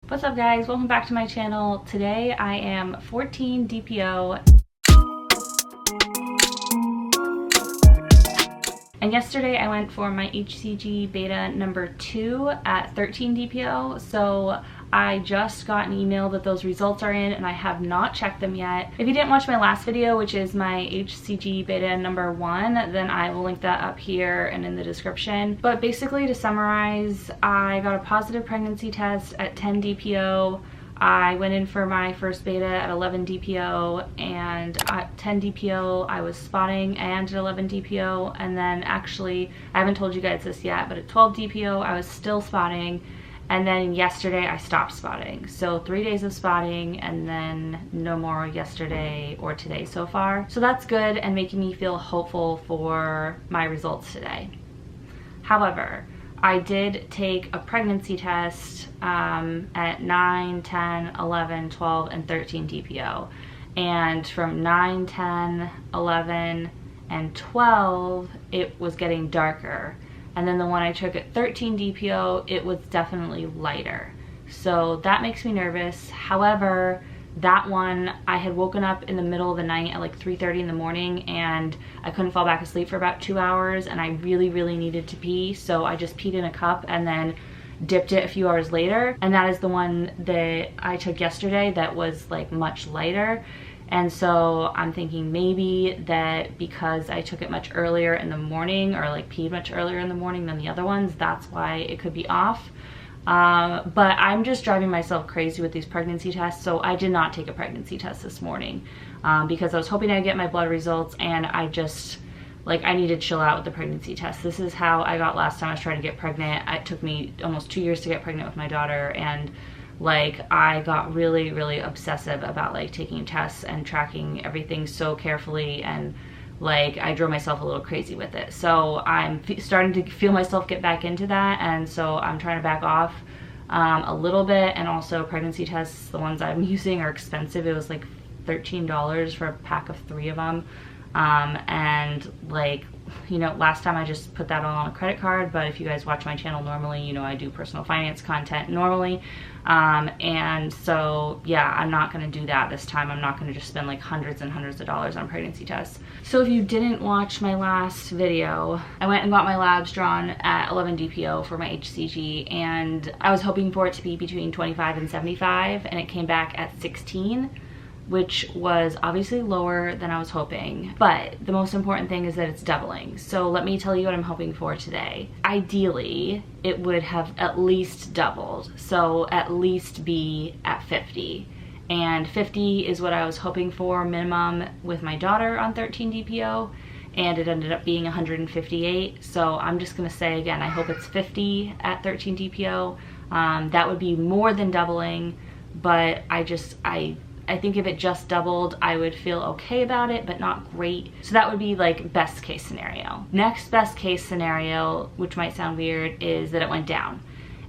What's up guys, welcome back to my channel. Today I am 14 DPO and yesterday I went for my HCG beta number 2 at 13 DPO. So I just got an email that those results are in and I have not checked them yet. If you didn't watch my last video, which is my HCG beta number 1, then I will link that up here and in the description. But basically, to summarize, I got a positive pregnancy test at 10 DPO. I went in for my first beta at 11 DPO, and at 10 DPO I was spotting and at 11 DPO, and then actually, I haven't told you guys this yet, but at 12 DPO I was still spotting. And then yesterday I stopped spotting. So 3 days of spotting and then no more yesterday or today so far. So that's good and making me feel hopeful for my results today. However, I did take a pregnancy test at 9, 10, 11, 12, and 13 DPO. And from 9, 10, 11, and 12, it was getting darker. And then the one I took at 13 DPO, it was definitely lighter. So that makes me nervous. However, that one, I had woken up in the middle of the night at like 3:30 in the morning and I couldn't fall back asleep for about 2 hours and I really needed to pee. So I just peed in a cup and then dipped it a few hours later. And that is the one that I took yesterday that was like much lighter. And so I'm thinking maybe that because I took it much earlier in the morning or like peed much earlier in the morning than the other ones, that's why it could be off. But I'm just driving myself crazy with these pregnancy tests. So I did not take a pregnancy test this morning because I was hoping I'd get my blood results, and I just, like, I need to chill out with the pregnancy test. This is how I got last time I was trying to get pregnant. It took me almost 2 years to get pregnant with my daughter, and like I got really obsessive about like taking tests and tracking everything so carefully, and like I drove myself a little crazy with it. So I'm starting to feel myself get back into that, and so I'm trying to back off a little bit. And also pregnancy tests, the ones I'm using are expensive. It was like $13 for a pack of 3 of them. And like, you know, last time I just put that all on a credit card, but if you guys watch my channel normally, you know I do personal finance content normally. And so yeah, I'm not going to do that this time. I'm not going to just spend like hundreds and hundreds of dollars on pregnancy tests. So if you didn't watch my last video, I went and got my labs drawn at 11 DPO for my HCG, and I was hoping for it to be between 25 and 75, and it came back at 16. Which was obviously lower than I was hoping. But the most important thing is that it's doubling. So let me tell you what I'm hoping for today. Ideally, it would have at least doubled. So at least be at 50. And 50 is what I was hoping for minimum with my daughter on 13 DPO. And it ended up being 158. So I'm just gonna say again, I hope it's 50 at 13 DPO. That would be more than doubling, but I think if it just doubled, I would feel okay about it, but not great. So that would be like best case scenario. Next best case scenario, which might sound weird, is that it went down.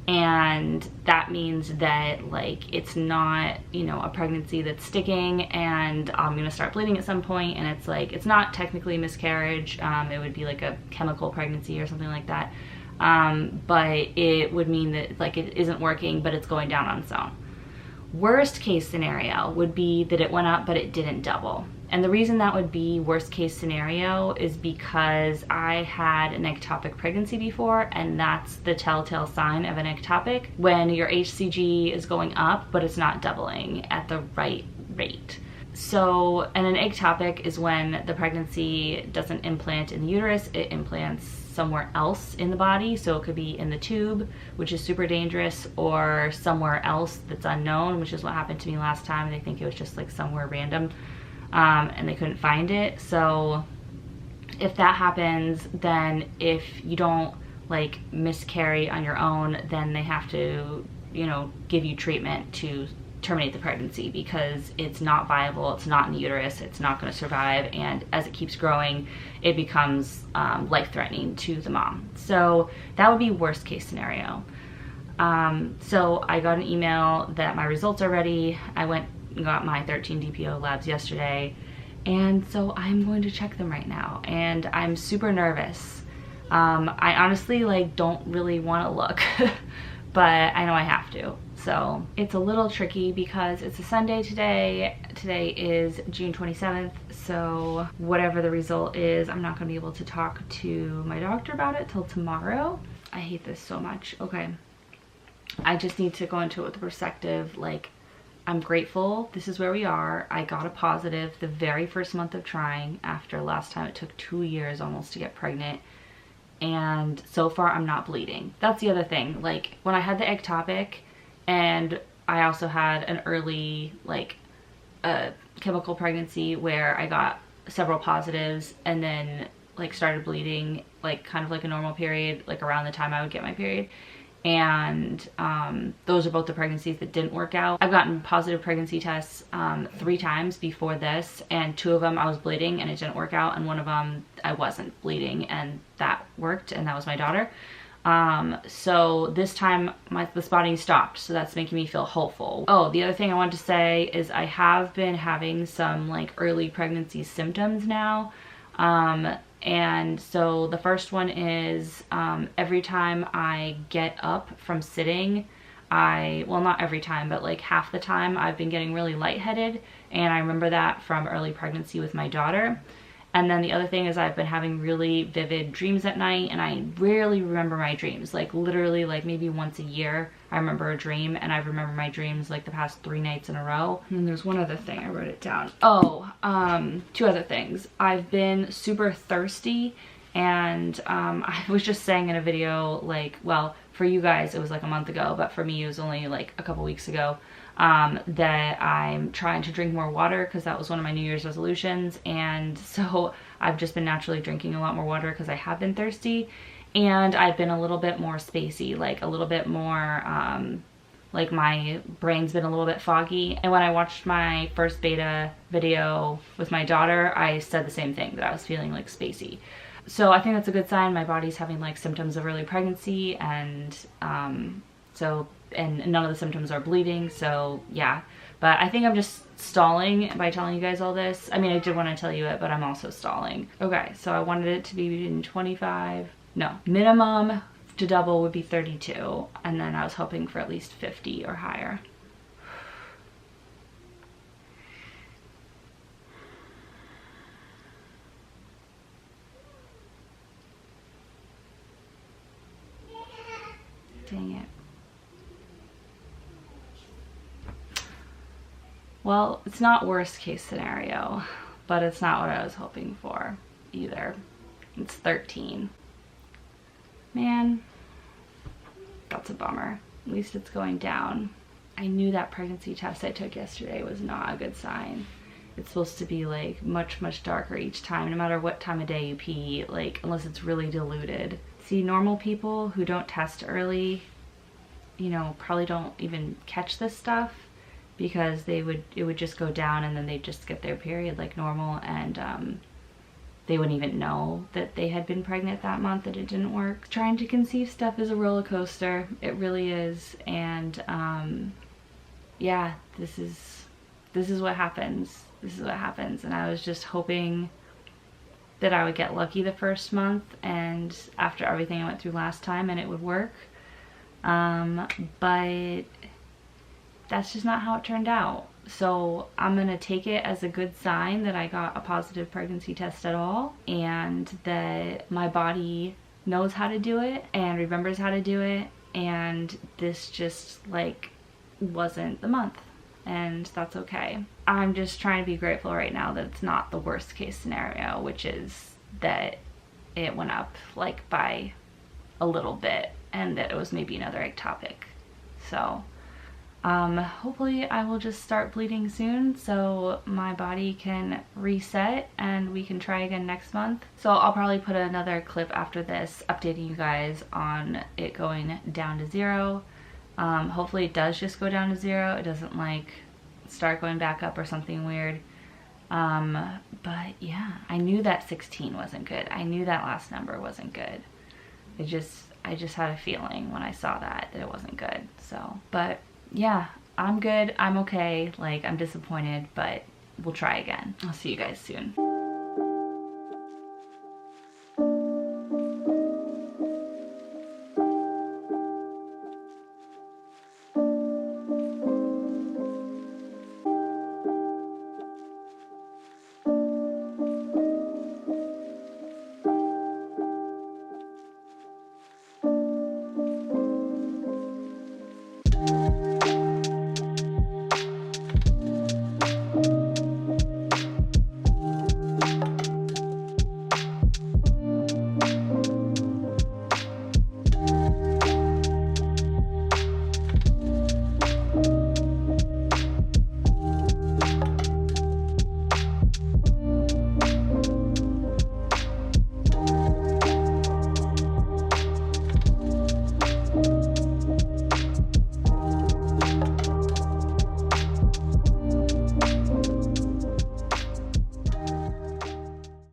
And that means that like it's not, you know, a pregnancy that's sticking and I'm gonna start bleeding at some point, and it's like, it's not technically miscarriage. It would be like a chemical pregnancy or something like that. But it would mean that like it isn't working, but it's going down on its own. Worst case scenario would be that it went up but it didn't double. And the reason that would be worst case scenario is because I had an ectopic pregnancy before, and that's the telltale sign of an ectopic, when your HCG is going up but it's not doubling at the right rate. So, and an ectopic is when the pregnancy doesn't implant in the uterus, it implants somewhere else in the body. So it could be in the tube, which is super dangerous, or somewhere else that's unknown, which is what happened to me last time. They think it was just like somewhere random, and they couldn't find it. So if that happens, then if you don't like miscarry on your own, then they have to, you know, give you treatment to terminate the pregnancy because it's not viable, it's not in the uterus, it's not going to survive, and as it keeps growing it becomes life-threatening to the mom. So that would be worst case scenario. So I got an email that my results are ready. I went and got my 13 DPO labs yesterday, and so I'm going to check them right now, and I'm super nervous. I honestly like don't really want to look but I know I have to. So it's a little tricky because it's a Sunday today. Today is June 27th. So whatever the result is, I'm not gonna be able to talk to my doctor about it till tomorrow. I hate this so much. Okay. I just need to go into it with the perspective, like, I'm grateful this is where we are. I got a positive the very first month of trying, after last time it took 2 years almost to get pregnant. And so far I'm not bleeding. That's the other thing. Like, when I had the ectopic, and I also had an early, like, chemical pregnancy where I got several positives and then, like, started bleeding, like, kind of like a normal period, like around the time I would get my period. And those are both the pregnancies that didn't work out. I've gotten positive pregnancy tests 3 times before this, and 2 of them I was bleeding and it didn't work out, and 1 of them I wasn't bleeding and that worked, and that was my daughter. So this time the spotting stopped, so that's making me feel hopeful. Oh, the other thing I wanted to say is I have been having some, like, early pregnancy symptoms now. And so the first one is every time I get up from sitting, well, not every time, but like half the time I've been getting really lightheaded, and I remember that from early pregnancy with my daughter. And then the other thing is I've been having really vivid dreams at night, and I rarely remember my dreams. Like, literally, like, maybe once a year I remember a dream, and I remember my dreams like the past 3 nights in a row. And then there's one other thing, I wrote it down. Oh, 2 other things. I've been super thirsty, and I was just saying in a video, like, well, for you guys it was like a month ago, but for me it was only like a couple weeks ago, that I'm trying to drink more water, because that was one of my New Year's resolutions. And so I've just been naturally drinking a lot more water because I have been thirsty, and I've been a little bit more spacey, like a little bit more, like my brain's been a little bit foggy. And when I watched my first beta video with my daughter, I said the same thing, that I was feeling like spacey. So I think that's a good sign. My body's having like symptoms of early pregnancy, and and none of the symptoms are bleeding, so yeah. But I think I'm just stalling by telling you guys all this. I mean, I did want to tell you it, but I'm also stalling. Okay, so I wanted it to be between 25, no, minimum to double would be 32, and then I was hoping for at least 50 or higher. Dang it. Well, it's not worst case scenario, but it's not what I was hoping for either. It's 13. Man, that's a bummer. At least it's going down. I knew that pregnancy test I took yesterday was not a good sign. It's supposed to be like much, much darker each time, no matter what time of day you pee, like, unless it's really diluted. See, normal people who don't test early, you know, probably don't even catch this stuff, because it would just go down, and then they'd just get their period like normal, and they wouldn't even know that they had been pregnant that month, that it didn't work. Trying to conceive stuff is a roller coaster. It really is. And yeah, this is what happens. This is what happens. And I was just hoping that I would get lucky the first month, and after everything I went through last time, and it would work. But that's just not how it turned out. So I'm gonna take it as a good sign that I got a positive pregnancy test at all, and that my body knows how to do it and remembers how to do it, and this just, like, wasn't the month, and that's okay. I'm just trying to be grateful right now that it's not the worst case scenario, which is that it went up, like, by a little bit, and that it was maybe another ectopic. So hopefully I will just start bleeding soon, so my body can reset and we can try again next month. So I'll probably put another clip after this updating you guys on it going down to 0. Hopefully it does just go down to 0. It doesn't, like, start going back up or something weird. But yeah, I knew that 16 wasn't good. I knew that last number wasn't good. I just had a feeling when I saw that it wasn't good. So, but yeah, I'm good. I'm okay. Like, I'm disappointed, but we'll try again. I'll see you guys soon.